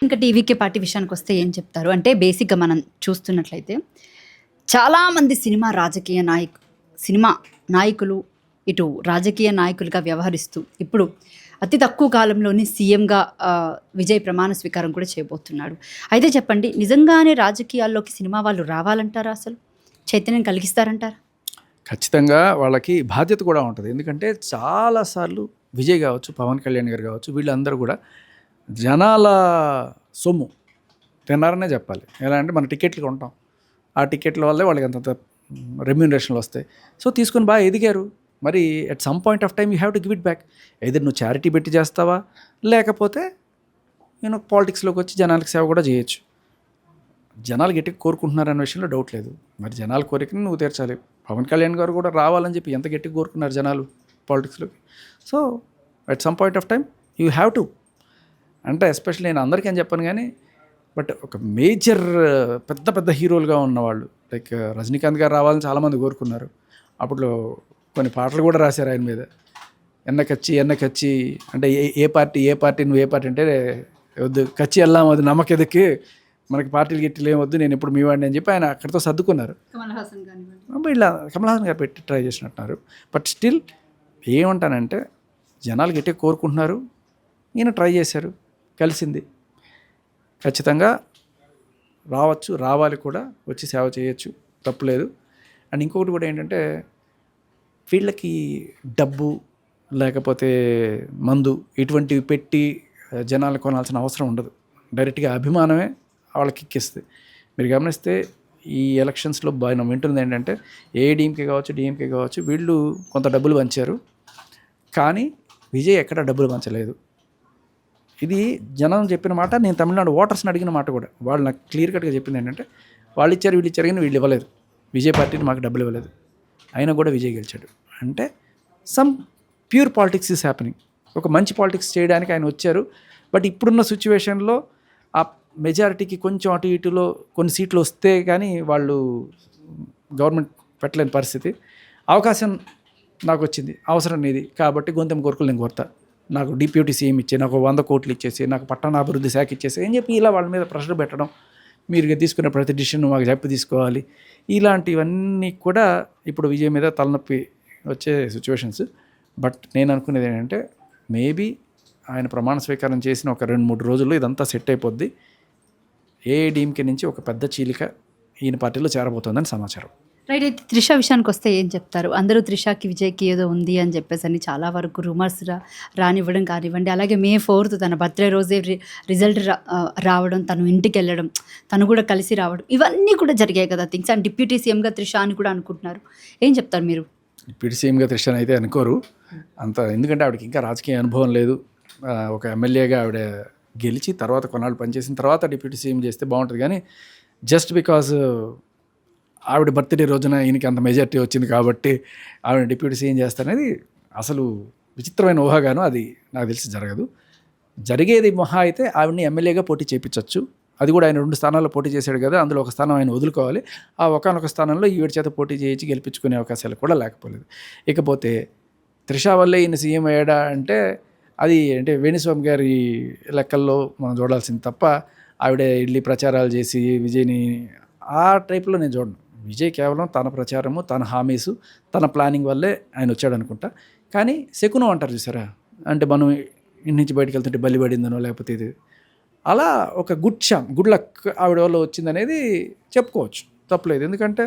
ఇంకా TVK party విషయానికొస్తే ఏం చెప్తారు? అంటే బేసిక్‌గా మనం చూస్తున్నట్లయితే చాలామంది సినిమా నాయకులు ఇటు రాజకీయ నాయకులుగా వ్యవహరిస్తూ ఇప్పుడు అతి తక్కువ కాలంలోనే సీఎంగా విజయ్ ప్రమాణ స్వీకారం కూడా చేయబోతున్నాడు. అయితే చెప్పండి, నిజంగానే రాజకీయాల్లోకి సినిమా వాళ్ళు రావాలంటారా అసలు? చైతన్యం కలిగిస్తారంటారా? ఖచ్చితంగా వాళ్ళకి బాధ్యత కూడా ఉంటుంది. ఎందుకంటే చాలాసార్లు విజయ్ కావచ్చు, పవన్ కళ్యాణ్ గారు కావచ్చు, వీళ్ళందరూ కూడా జనాల సొమ్ము తిన్నారనే చెప్పాలి. ఎలా అంటే మన టికెట్లు కొంటాం, ఆ టికెట్ల వల్లే వాళ్ళకి అంతంత రెమ్యూనరేషన్లు వస్తాయి. సో తీసుకొని బాగా ఎదిగారు. మరి at some point of time you have to give it back. ఎదురు నువ్వు చారిటీ పెట్టి చేస్తావా, లేకపోతే నేను పాలిటిక్స్లోకి వచ్చి జనాలకు సేవ కూడా చేయొచ్చు. జనాలు గట్టిగా కోరుకుంటున్నారనే విషయంలో డౌట్ లేదు. మరి జనాల కోరికని నువ్వు తీర్చాలి. పవన్ కళ్యాణ్ గారు కూడా రావాలని చెప్పి ఎంత గట్టిగా కోరుకున్నారు జనాలు పాలిటిక్స్లోకి. So at some point of time you have to, అంటే ఎస్పెషల్లీ నేను అందరికీ అని చెప్పను కానీ, బట్ ఒక మేజర్ పెద్ద పెద్ద హీరోలుగా ఉన్నవాళ్ళు లైక్ రజనీకాంత్ గారు రావాలని చాలామంది కోరుకున్నారు. అప్పుడు కొన్ని పాటలు కూడా రాశారు ఆయన మీద. ఎన్న కచ్చి అంటే ఏ పార్టీ నువ్వు ఏ పార్టీ అంటే వద్దు, కచ్చి వెళ్ళాం, అది నమ్మకెదక్కి, మనకి పార్టీలు గిట్టిలు ఏం వద్దు, నేను ఎప్పుడు మీ వాడిని అని చెప్పి ఆయన అక్కడితో సర్దుకున్నారు. ఇలా కమల్ హాసన్ గారు పెట్టి ట్రై చేసినట్టున్నారు. బట్ స్టిల్ ఏమంటానంటే జనాలు గట్టిగా కోరుకుంటున్నారు, ఈయన ట్రై చేశారు, కలిసింది. ఖచ్చితంగా రావచ్చు, రావాలి కూడా, వచ్చి సేవ చేయొచ్చు, తప్పులేదు. అండ్ ఇంకొకటి కూడా ఏంటంటే వీళ్ళకి డబ్బు లేకపోతే మందు ఇటువంటివి పెట్టి జనాలు కొనాల్సిన అవసరం ఉండదు. డైరెక్ట్గా అభిమానమే వాళ్ళకి ఎక్కిస్తుంది. మీరు గమనిస్తే ఈ ఎలక్షన్స్లో బాగా వింటుంది ఏంటంటే ఏడీఎంకే కావచ్చు వీళ్ళు కొంత డబ్బులు పంచారు, కానీ విజయ్ ఎక్కడ డబ్బులు పంచలేదు. ఇది జనం చెప్పిన మాట. నేను తమిళనాడు ఓటర్స్ని అడిగిన మాట కూడా. వాళ్ళు నాకు క్లియర్ కట్గా చెప్పింది ఏంటంటే వీళ్ళు ఇచ్చారు కానీ వీళ్ళు ఇవ్వలేదు, విజయ్ పార్టీని మాకు డబ్బులు ఇవ్వలేదు, అయినా కూడా విజయ్ గెలిచాడు. అంటే some pure politics is happening. ఒక మంచి పాలిటిక్స్ చేయడానికి ఆయన వచ్చారు. బట్ ఇప్పుడున్న సిచ్యువేషన్లో ఆ మెజారిటీకి కొంచెం అటు ఇటులో కొన్ని సీట్లు వస్తే కానీ వాళ్ళు గవర్నమెంట్ పెట్టలేని పరిస్థితి. అవకాశం నాకు వచ్చింది, అవసరం నీది కాబట్టి గొంతెం కోరుకులు నేను కోరుతా, నాకు డిప్యూటీ సీఎం ఇచ్చే, నాకు 100 కోట్లు ఇచ్చేసి, నాకు పట్టణాభివృద్ధి శాఖ ఇచ్చేసి అని చెప్పి ఇలా వాళ్ళ మీద ప్రెషర్ పెట్టడం, మీరు తీసుకునే ప్రతి డిసిషన్ మాకు చెప్పి తీసుకోవాలి, ఇలాంటివన్నీ కూడా ఇప్పుడు విజయ్ మీద తలనొప్పి వచ్చే సిచ్యువేషన్స్. బట్ నేను అనుకునేది ఏంటంటే మేబీ ఆయన ప్రమాణ స్వీకారం చేసిన ఒక 2-3 రోజుల్లో ఇదంతా సెట్ అయిపోద్ది. ఏఐడీఎంకే నుంచి ఒక పెద్ద చీలిక ఈయన పార్టీలో చేరబోతోందని సమాచారం. రైట్. అయితే త్రిష విషయానికి వస్తే ఏం చెప్తారు? అందరూ త్రిషకి విజయ్కి ఏదో ఉంది అని చెప్పేసి అని చాలా వరకు రూమర్స్ రానివ్వడం కానివ్వండి, అలాగే May 4th తన బర్త్డే రోజే రిజల్ట్ రావడం, తను ఇంటికి వెళ్ళడం, తను కూడా కలిసి రావడం, ఇవన్నీ కూడా జరిగాయి కదా థింగ్స్. అండ్ డిప్యూటీ సీఎంగా త్రిష అని కూడా అనుకుంటున్నారు. ఏం చెప్తారు మీరు? డిప్యూటీ సీఎంగా త్రిష అయితే అనుకోరు అంత, ఎందుకంటే ఆవిడకి ఇంకా రాజకీయ అనుభవం లేదు. ఒక ఎమ్మెల్యేగా ఆవిడ గెలిచి తర్వాత కొన్నాళ్ళు పనిచేసిన తర్వాత డిప్యూటీ సీఎం చేస్తే బాగుంటుంది. కానీ జస్ట్ బికాజ్ ఆవిడ బర్త్డే రోజున ఈయనకి అంత మెజారిటీ వచ్చింది కాబట్టి ఆవిడ డిప్యూటీ సీఎం చేస్తారనేది అసలు విచిత్రమైన ఊహాగాను. అది నాకు తెలిసి జరగదు. జరిగేది మహా అయితే ఆవిడని ఎమ్మెల్యేగా పోటీ చేయించవచ్చు. అది కూడా ఆయన 2 స్థానాల్లో పోటీ చేశాడు కదా, అందులో ఒక స్థానం ఆయన వదులుకోవాలి. ఆ ఒకానొక స్థానంలో ఈవిడ చేత పోటీ చేయించి గెలిపించుకునే అవకాశాలు కూడా లేకపోలేదు. ఇకపోతే త్రిష వల్లే ఈయన సీఎం అయ్యాడా అంటే అది అంటే వేణుస్వామి గారి లెక్కల్లో మనం చూడాల్సింది తప్ప, ఆవిడ వెళ్ళి ప్రచారాలు చేసి విజయ్ని ఆ టైప్లో నేను చూడను. విజయ్ కేవలం తన ప్రచారము, తన హామీసు, తన ప్లానింగ్ వల్లే ఆయన వచ్చాడు అనుకుంటా. కానీ శకునం అంటారు చూసారా, అంటే మనం ఇంటి నుంచి బయటకు వెళ్తుంటే బలి పడిందనో లేకపోతే ఇది అలా ఒక గుడ్ లక్ ఆవిడ వల్ల వచ్చిందనేది చెప్పుకోవచ్చు, తప్పలేదు. ఎందుకంటే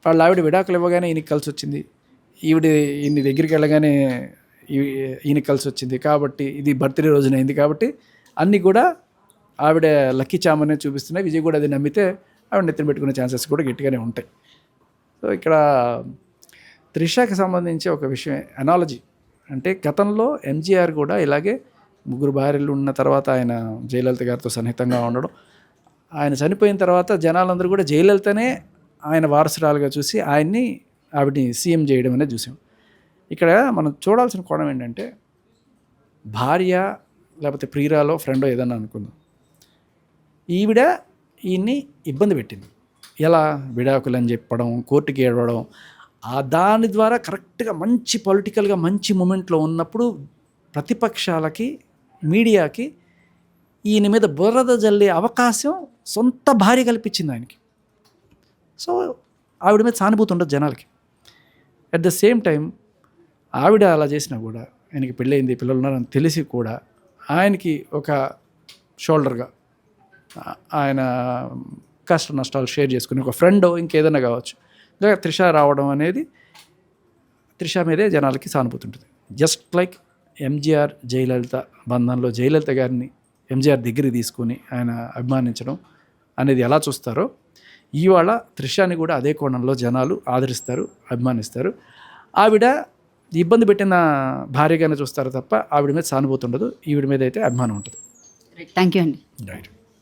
వాళ్ళ ఆవిడ విడాకులు ఇవ్వగానే ఈయనకి కలిసి వచ్చింది, ఈయన దగ్గరికి వెళ్ళగానే ఈయనకి కలిసి వచ్చింది కాబట్టి, ఇది బర్త్డే రోజున అయింది కాబట్టి అన్నీ కూడా ఆవిడ లక్కీ చామనే చూపిస్తున్నాయి. విజయ్ కూడా అది నమ్మితే ఆవిడ నెత్తిన పెట్టుకునే ఛాన్సెస్ కూడా గట్టిగానే ఉంటాయి. సో ఇక్కడ త్రిషకి సంబంధించి ఒక విషయం అనాలజీ అంటే, గతంలో ఎంజీఆర్ కూడా ఇలాగే 3 భార్యలు ఉన్న తర్వాత ఆయన జయలలిత గారితో సన్నిహితంగా ఉండడం, ఆయన చనిపోయిన తర్వాత జనాలందరూ కూడా జయలలితనే ఆయన వారసురాలుగా చూసి ఆవిడ్ని సీఎం చేయడం అనేది చూసాం. ఇక్కడ మనం చూడాల్సిన కోణం ఏంటంటే, భార్య లేకపోతే ప్రియురాలో ఫ్రెండో ఏదన్నా అనుకుందాం, ఈవిడ ఈయన్ని ఇబ్బంది పెట్టింది. ఎలా విడాకులు అని చెప్పడం, కోర్టుకి ఏడవడం, దాని ద్వారా కరెక్ట్గా మంచి పొలిటికల్గా మంచి మూమెంట్లో ఉన్నప్పుడు ప్రతిపక్షాలకి, మీడియాకి ఈయన మీద బురద జల్లే అవకాశం సొంత భార్య కల్పించింది ఆయనకి. సో ఆవిడ మీద సానుభూతి ఉండదు జనాలకి. అట్ ద సేమ్ టైం ఆవిడ అలా చేసినా కూడా, ఆయనకి పెళ్ళయింది, పిల్లలు ఉన్నారని తెలిసి కూడా ఆయనకి ఒక షోల్డర్గా ఆయన కష్ట నష్టాలు షేర్ చేసుకుని ఒక ఫ్రెండ్ ఇంకేదైనా కావచ్చు, ఇంకా త్రిష రావడం అనేది త్రిష మీదే జనాలకి సానుభూతి ఉంటుంది. జస్ట్ లైక్ ఎంజీఆర్ జయలలిత బంధంలో జయలలిత గారిని ఎంజీఆర్ దగ్గరికి తీసుకుని ఆయన అభిమానించడం అనేది ఎలా చూస్తారో, ఇవాళ త్రిషాని కూడా అదే కోణంలో జనాలు ఆదరిస్తారు, అభిమానిస్తారు. ఆవిడ ఇబ్బంది పెట్టిన భార్యగానే చూస్తారు తప్ప ఆవిడ మీద సానుభూతి ఉండదు. ఈవిడ మీద అయితే అభిమానం ఉంటుంది. థ్యాంక్ యూ అండి. రైట్.